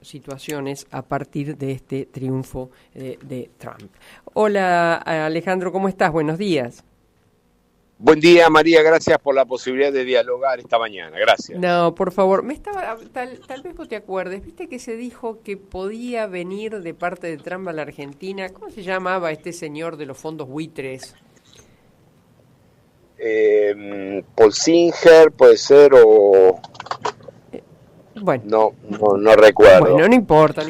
Situaciones a partir de este triunfo de Trump. Hola Alejandro, ¿cómo estás? Buenos días. Buen día, María, gracias por la posibilidad de dialogar esta mañana, gracias. No, por favor, tal vez vos te acuerdes, viste que se dijo que podía venir de parte de Trump a la Argentina. ¿Cómo se llamaba este señor de los fondos buitres? Paul Singer puede ser o... Bueno. No recuerdo. Bueno, no importa,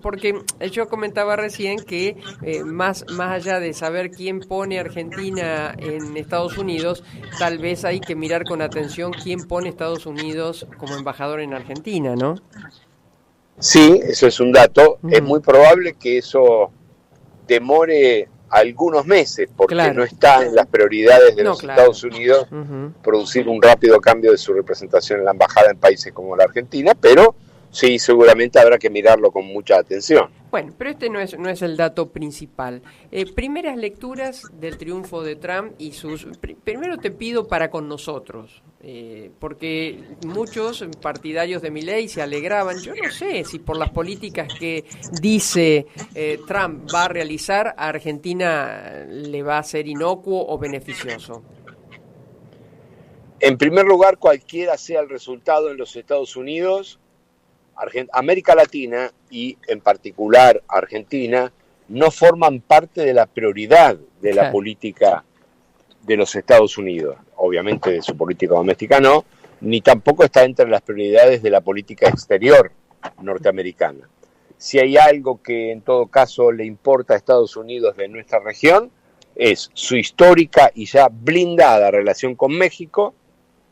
porque yo comentaba recién que más allá de saber quién pone a Argentina en Estados Unidos, tal vez hay que mirar con atención quién pone a Estados Unidos como embajador en Argentina, ¿no? Sí, eso es un dato. Es muy probable que eso demore algunos meses, porque no está en las prioridades de los Estados Unidos producir un rápido cambio de su representación en la embajada en países como la Argentina, pero sí, seguramente habrá que mirarlo con mucha atención. Bueno, pero este no es el dato principal. Primeras lecturas del triunfo de Trump y sus... Primero te pido para con nosotros, porque muchos partidarios de Milei se alegraban. Yo no sé si por las políticas que dice Trump va a realizar, a Argentina le va a ser inocuo o beneficioso. En primer lugar, cualquiera sea el resultado en los Estados Unidos, América Latina y en particular Argentina no forman parte de la prioridad de la política de los Estados Unidos, obviamente de su política doméstica no, ni tampoco está entre las prioridades de la política exterior norteamericana. Si hay algo que en todo caso le importa a Estados Unidos de nuestra región, es su histórica y ya blindada relación con México.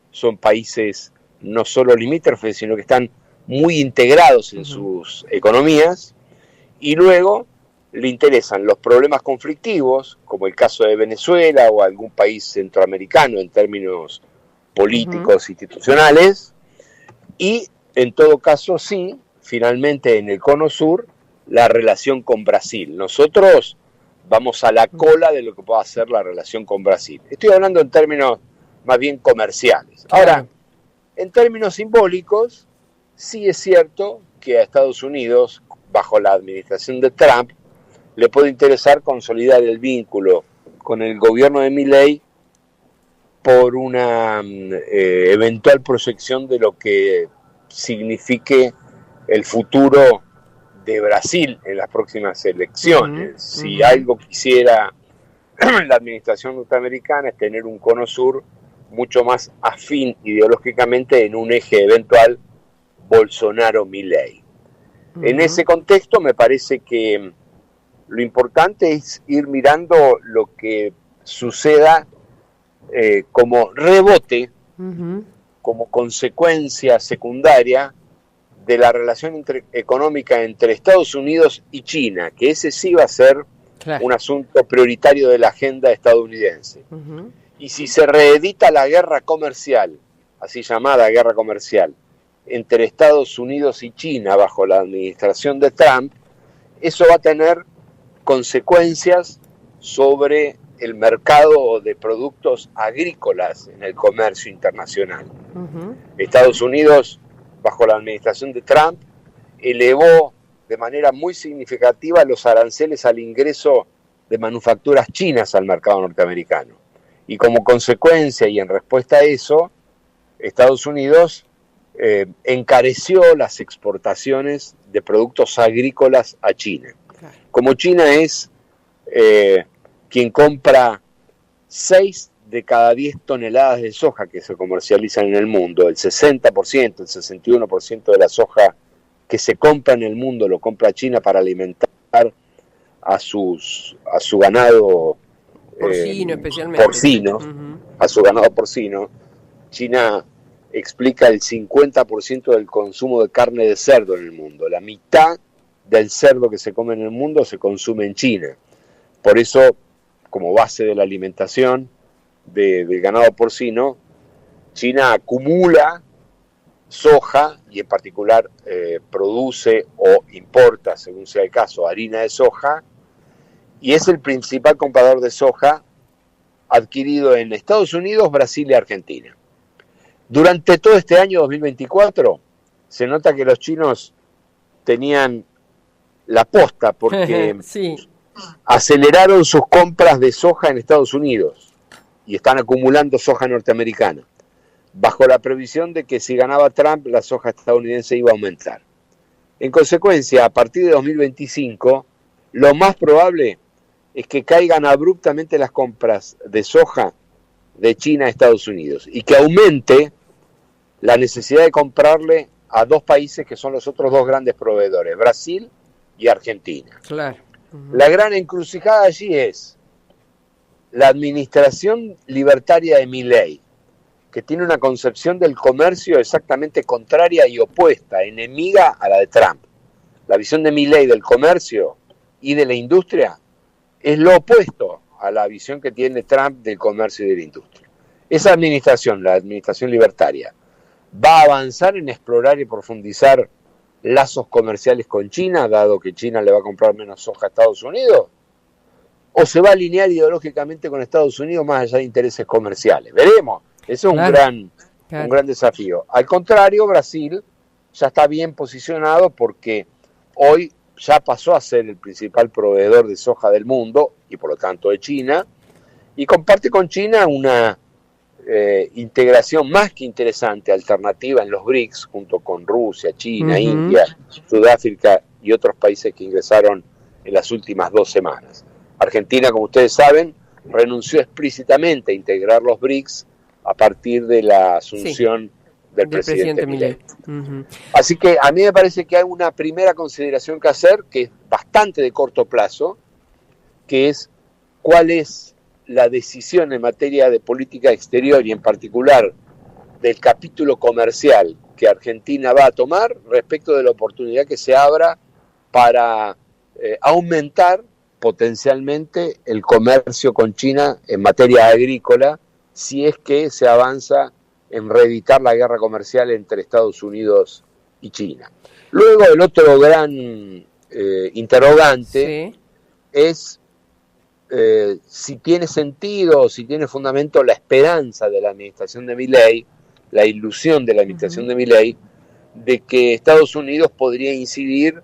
Son países no solo limítrofes, sino que están muy integrados en sus economías, y luego le interesan los problemas conflictivos, como el caso de Venezuela o algún país centroamericano en términos políticos, institucionales, y en todo caso sí, finalmente en el Cono Sur, la relación con Brasil. Nosotros vamos a la cola de lo que pueda ser la relación con Brasil. Estoy hablando en términos más bien comerciales. Ahora, en términos simbólicos, sí es cierto que a Estados Unidos, bajo la administración de Trump, le puede interesar consolidar el vínculo con el gobierno de Milei por una eventual proyección de lo que signifique el futuro de Brasil en las próximas elecciones. Si algo quisiera la administración norteamericana es tener un cono sur mucho más afín ideológicamente en un eje eventual Bolsonaro-Milei. En ese contexto me parece que lo importante es ir mirando lo que suceda como rebote, como consecuencia secundaria de la relación económica entre Estados Unidos y China, que ese sí va a ser un asunto prioritario de la agenda estadounidense. Y si se reedita la guerra comercial, así llamada guerra comercial, entre Estados Unidos y China bajo la administración de Trump, eso va a tener consecuencias sobre el mercado de productos agrícolas en el comercio internacional. Estados Unidos, bajo la administración de Trump, elevó de manera muy significativa los aranceles al ingreso de manufacturas chinas al mercado norteamericano. Y como consecuencia y en respuesta a eso, Estados Unidos encareció las exportaciones de productos agrícolas a China. Como China es quien compra 6 de cada 10 toneladas de soja que se comercializan en el mundo, el 60%, el 61% de la soja que se compra en el mundo lo compra China para alimentar a su ganado porcino, especialmente. A su ganado porcino. China explica el 50% del consumo de carne de cerdo en el mundo. La mitad del cerdo que se come en el mundo se consume en China. Por eso, como base de la alimentación del ganado porcino, China acumula soja y en particular produce o importa, según sea el caso, harina de soja, y es el principal comprador de soja adquirido en Estados Unidos, Brasil y Argentina. Durante todo este año 2024 se nota que los chinos tenían la posta porque sí. aceleraron sus compras de soja en Estados Unidos y están acumulando soja norteamericana, bajo la previsión de que si ganaba Trump, la soja estadounidense iba a aumentar. En consecuencia, a partir de 2025, lo más probable es que caigan abruptamente las compras de soja de China a Estados Unidos y que aumente la necesidad de comprarle a dos países que son los otros dos grandes proveedores, Brasil y Argentina. Claro. La gran encrucijada allí es la administración libertaria de Milei, que tiene una concepción del comercio exactamente contraria y opuesta, enemiga a la de Trump. La visión de Milei del comercio y de la industria es lo opuesto a la visión que tiene Trump del comercio y de la industria. Esa administración, la administración libertaria, va a avanzar en explorar y profundizar lazos comerciales con China, dado que China le va a comprar menos soja a Estados Unidos, o se va a alinear ideológicamente con Estados Unidos más allá de intereses comerciales. Veremos, eso es un gran desafío. Al contrario, Brasil ya está bien posicionado porque hoy ya pasó a ser el principal proveedor de soja del mundo y por lo tanto de China, y comparte con China una integración más que interesante, alternativa en los BRICS, junto con Rusia, China, India, Sudáfrica y otros países que ingresaron en las últimas 2 semanas. Argentina, como ustedes saben, renunció explícitamente a integrar los BRICS a partir de la asunción del presidente Milei. Así que a mí me parece que hay una primera consideración que hacer, que es bastante de corto plazo, que es cuál es la decisión en materia de política exterior y en particular del capítulo comercial que Argentina va a tomar respecto de la oportunidad que se abra para aumentar potencialmente el comercio con China en materia agrícola, si es que se avanza en reeditar la guerra comercial entre Estados Unidos y China. Luego el otro gran interrogante es si tiene sentido, si tiene fundamento la esperanza de la administración de Milei, la ilusión de la administración de Milei, de que Estados Unidos podría incidir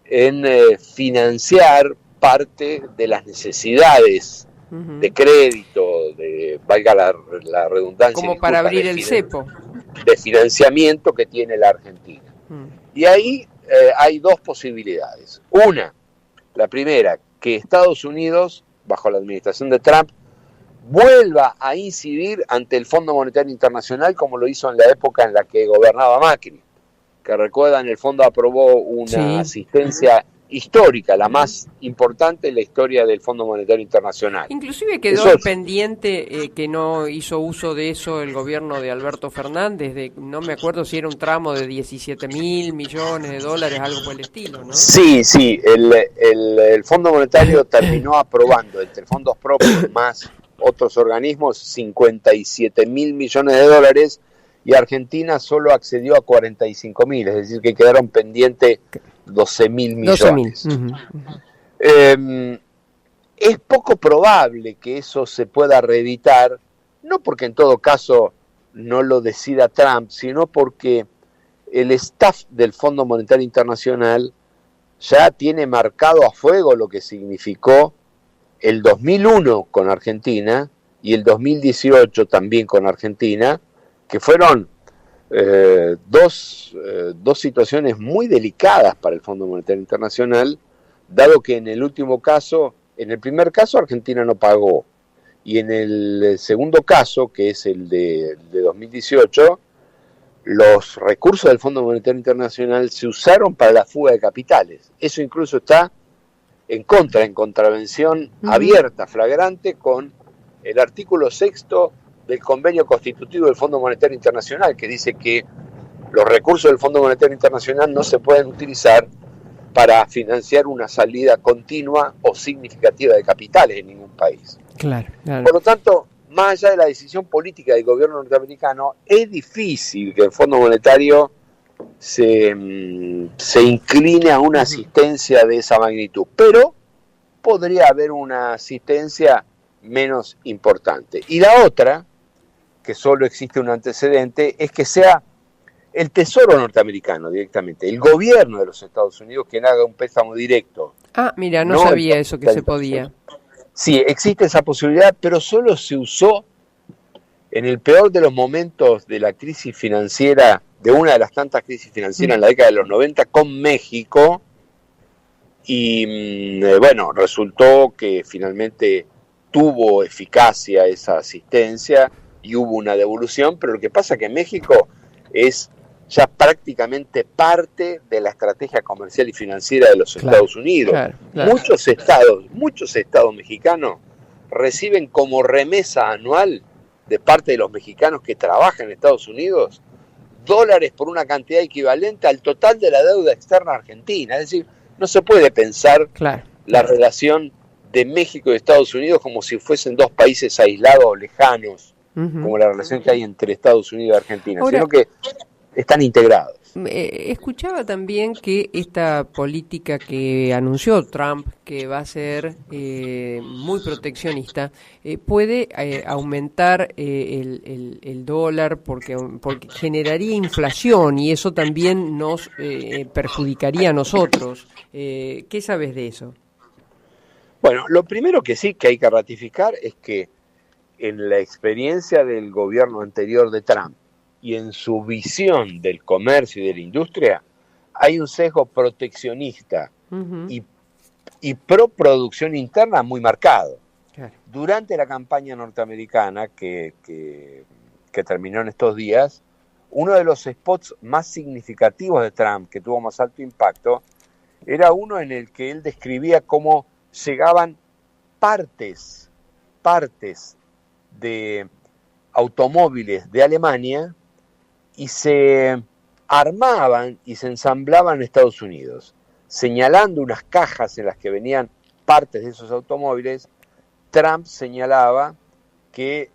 en financiar parte de las necesidades de crédito, valga la redundancia, como para abrir el cepo, de financiamiento que tiene la Argentina. Y ahí hay dos posibilidades. Una, la primera, que Estados Unidos, bajo la administración de Trump, vuelva a incidir ante el Fondo Monetario Internacional como lo hizo en la época en la que gobernaba Macri, que recuerdan, el fondo aprobó una asistencia histórica, la más importante en la historia del Fondo Monetario Internacional. Inclusive quedó pendiente que no hizo uso de eso el gobierno de Alberto Fernández, no me acuerdo si era un tramo de 17.000 millones de dólares, algo por el estilo, ¿no? Sí, el Fondo Monetario terminó aprobando entre fondos propios más otros organismos 57.000 millones de dólares y Argentina solo accedió a 45.000, es decir, que quedaron pendientes 12.000 millones. Es poco probable que eso se pueda reeditar, no porque en todo caso no lo decida Trump, sino porque el staff del Fondo Monetario Internacional ya tiene marcado a fuego lo que significó el 2001 con Argentina y el 2018 también con Argentina, que fueron dos situaciones muy delicadas para el Fondo Monetario Internacional, dado que en el primer caso Argentina no pagó, y en el segundo caso, que es el de 2018, los recursos del Fondo Monetario Internacional se usaron para la fuga de capitales. Eso incluso está en contravención abierta, flagrante, con el artículo 6 del convenio constitutivo del Fondo Monetario Internacional, que dice que los recursos del Fondo Monetario Internacional no se pueden utilizar para financiar una salida continua o significativa de capitales en ningún país. Claro. Por lo tanto, más allá de la decisión política del gobierno norteamericano, es difícil que el Fondo Monetario se incline a una asistencia de esa magnitud, pero podría haber una asistencia menos importante. Y la otra, que solo existe un antecedente, es que sea el Tesoro norteamericano directamente, el gobierno de los Estados Unidos, quien haga un préstamo directo. Ah, mira, no sabía eso que se podía. Sí, existe esa posibilidad, pero solo se usó en el peor de los momentos de la crisis financiera, de una de las tantas crisis financieras en la década de los 90 con México, y bueno, resultó que finalmente tuvo eficacia esa asistencia y hubo una devolución, pero lo que pasa es que México es ya prácticamente parte de la estrategia comercial y financiera de los Estados Unidos. Claro. Muchos estados mexicanos reciben como remesa anual de parte de los mexicanos que trabajan en Estados Unidos dólares por una cantidad equivalente al total de la deuda externa argentina. Es decir, no se puede pensar la relación de México y Estados Unidos como si fuesen dos países aislados o lejanos, como la relación que hay entre Estados Unidos y Argentina, sino que están integrados. Escuchaba también que esta política que anunció Trump, que va a ser muy proteccionista, puede aumentar el dólar porque generaría inflación y eso también nos perjudicaría a nosotros. ¿Qué sabes de eso? Bueno, lo primero que sí que hay que ratificar es que en la experiencia del gobierno anterior de Trump y en su visión del comercio y de la industria, hay un sesgo proteccionista y pro producción interna muy marcado. Claro. Durante la campaña norteamericana que terminó en estos días, uno de los spots más significativos de Trump, que tuvo más alto impacto, era uno en el que él describía cómo llegaban partes de automóviles de Alemania y se armaban y se ensamblaban en Estados Unidos, señalando unas cajas en las que venían partes de esos automóviles. Trump señalaba que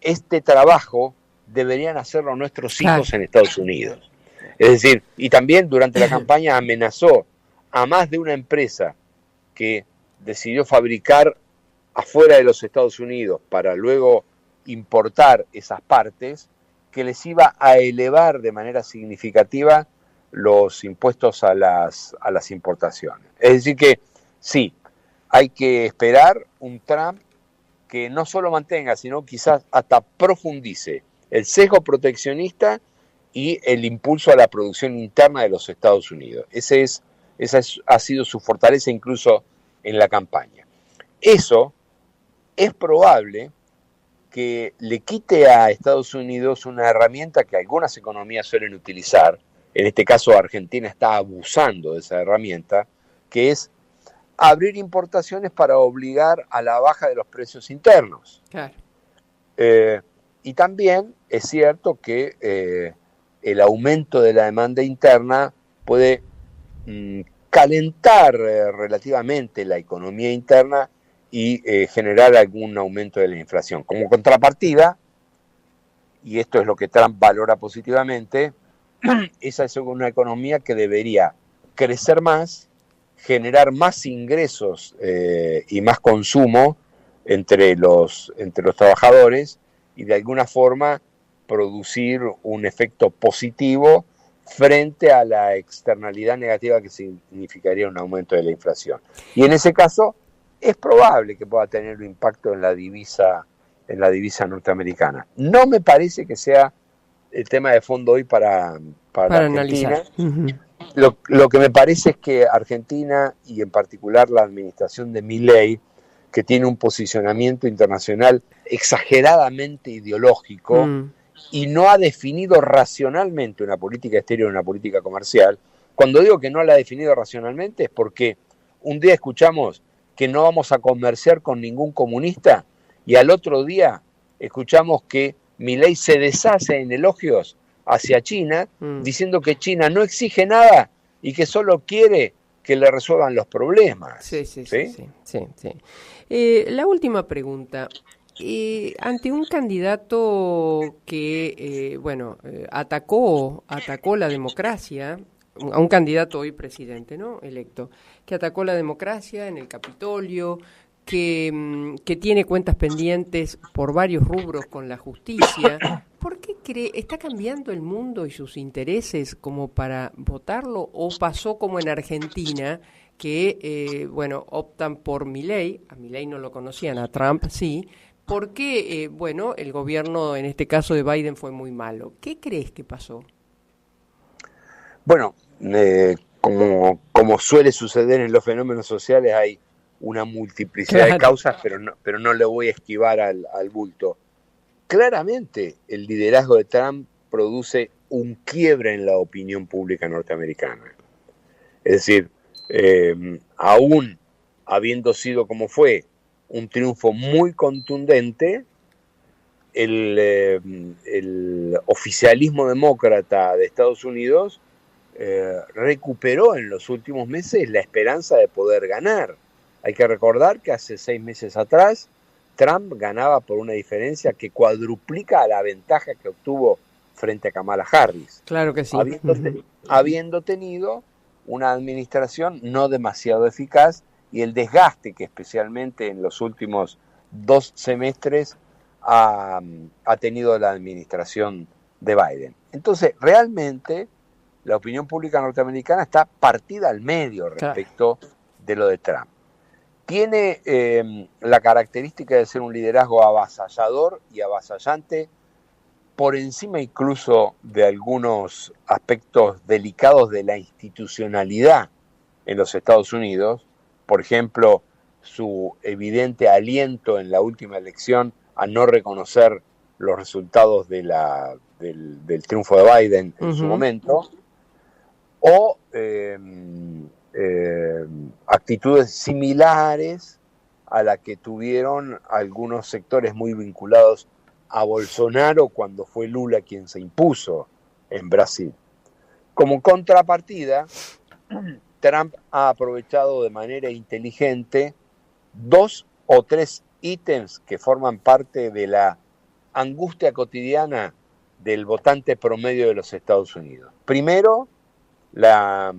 este trabajo deberían hacerlo nuestros hijos en Estados Unidos. Es decir, y también durante la campaña amenazó a más de una empresa que decidió fabricar afuera de los Estados Unidos para luego importar esas partes, que les iba a elevar de manera significativa los impuestos a las importaciones. Es decir que sí, hay que esperar un Trump que no solo mantenga, sino quizás hasta profundice el sesgo proteccionista y el impulso a la producción interna de los Estados Unidos. Esa ha sido su fortaleza incluso en la campaña. Eso es probable que le quite a Estados Unidos una herramienta que algunas economías suelen utilizar, en este caso Argentina está abusando de esa herramienta, que es abrir importaciones para obligar a la baja de los precios internos. Claro. Y también es cierto que el aumento de la demanda interna puede calentar relativamente la economía interna y generar algún aumento de la inflación. Como contrapartida, y esto es lo que Trump valora positivamente, esa es una economía que debería crecer más, generar más ingresos y más consumo entre los trabajadores y de alguna forma producir un efecto positivo frente a la externalidad negativa que significaría un aumento de la inflación. Y en ese caso es probable que pueda tener un impacto en la divisa norteamericana. No me parece que sea el tema de fondo hoy para Argentina. Lo que me parece es que Argentina, y en particular la administración de Milei, que tiene un posicionamiento internacional exageradamente ideológico y no ha definido racionalmente una política exterior y una política comercial. Cuando digo que no la ha definido racionalmente es porque un día escuchamos que no vamos a comerciar con ningún comunista y al otro día escuchamos que Milei se deshace en elogios hacia China, diciendo que China no exige nada y que solo quiere que le resuelvan los problemas. Sí. La última pregunta. Ante un candidato que, atacó la democracia, a un candidato hoy presidente, ¿no? Electo, que atacó la democracia en el Capitolio, que tiene cuentas pendientes por varios rubros con la justicia. ¿Por qué cree, está cambiando el mundo y sus intereses como para votarlo, o pasó como en Argentina, que optan por Milei? A Milei no lo conocían, a Trump sí, porque el gobierno en este caso de Biden fue muy malo. ¿Qué crees que pasó? Bueno, como suele suceder en los fenómenos sociales, hay una multiplicidad de causas, pero no le voy a esquivar al bulto. Claramente, el liderazgo de Trump produce un quiebre en la opinión pública norteamericana. Es decir, aún habiendo sido como fue un triunfo muy contundente, el oficialismo demócrata de Estados Unidos recuperó en los últimos meses la esperanza de poder ganar. Hay que recordar que hace 6 meses atrás Trump ganaba por una diferencia que cuadruplica la ventaja que obtuvo frente a Kamala Harris. Claro que sí. Habiendo tenido una administración no demasiado eficaz y el desgaste que especialmente en los últimos 2 semestres ha tenido la administración de Biden. Entonces, realmente la opinión pública norteamericana está partida al medio respecto de lo de Trump. Tiene la característica de ser un liderazgo avasallador y avasallante, por encima incluso de algunos aspectos delicados de la institucionalidad en los Estados Unidos. Por ejemplo, su evidente aliento en la última elección a no reconocer los resultados del triunfo de Biden en su momento, o actitudes similares a la que tuvieron algunos sectores muy vinculados a Bolsonaro cuando fue Lula quien se impuso en Brasil. Como contrapartida, Trump ha aprovechado de manera inteligente 2 o 3 ítems que forman parte de la angustia cotidiana del votante promedio de los Estados Unidos. Primero, la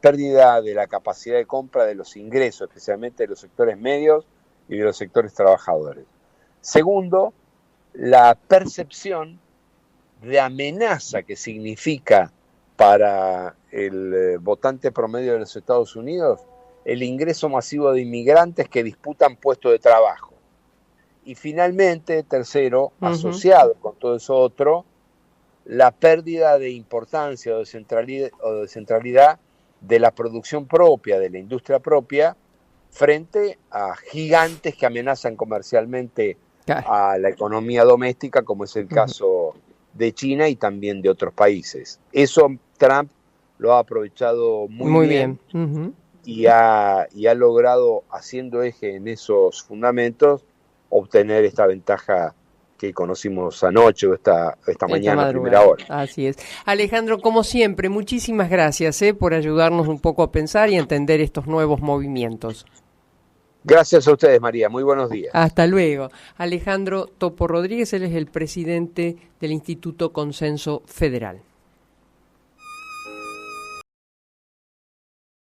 pérdida de la capacidad de compra de los ingresos, especialmente de los sectores medios y de los sectores trabajadores. Segundo, la percepción de amenaza que significa para el votante promedio de los Estados Unidos el ingreso masivo de inmigrantes que disputan puestos de trabajo. Y finalmente, tercero, asociado con todo eso otro, la pérdida de importancia o de centralidad de la producción propia, de la industria propia, frente a gigantes que amenazan comercialmente a la economía doméstica, como es el caso de China y también de otros países. Eso Trump lo ha aprovechado muy bien. Y ha logrado, haciendo eje en esos fundamentos, obtener esta ventaja que conocimos anoche o esta mañana a primera hora. Así es. Alejandro, como siempre, muchísimas gracias por ayudarnos un poco a pensar y a entender estos nuevos movimientos. Gracias a ustedes, María. Muy buenos días. Hasta luego. Alejandro Topo Rodríguez, él es el presidente del Instituto Consenso Federal.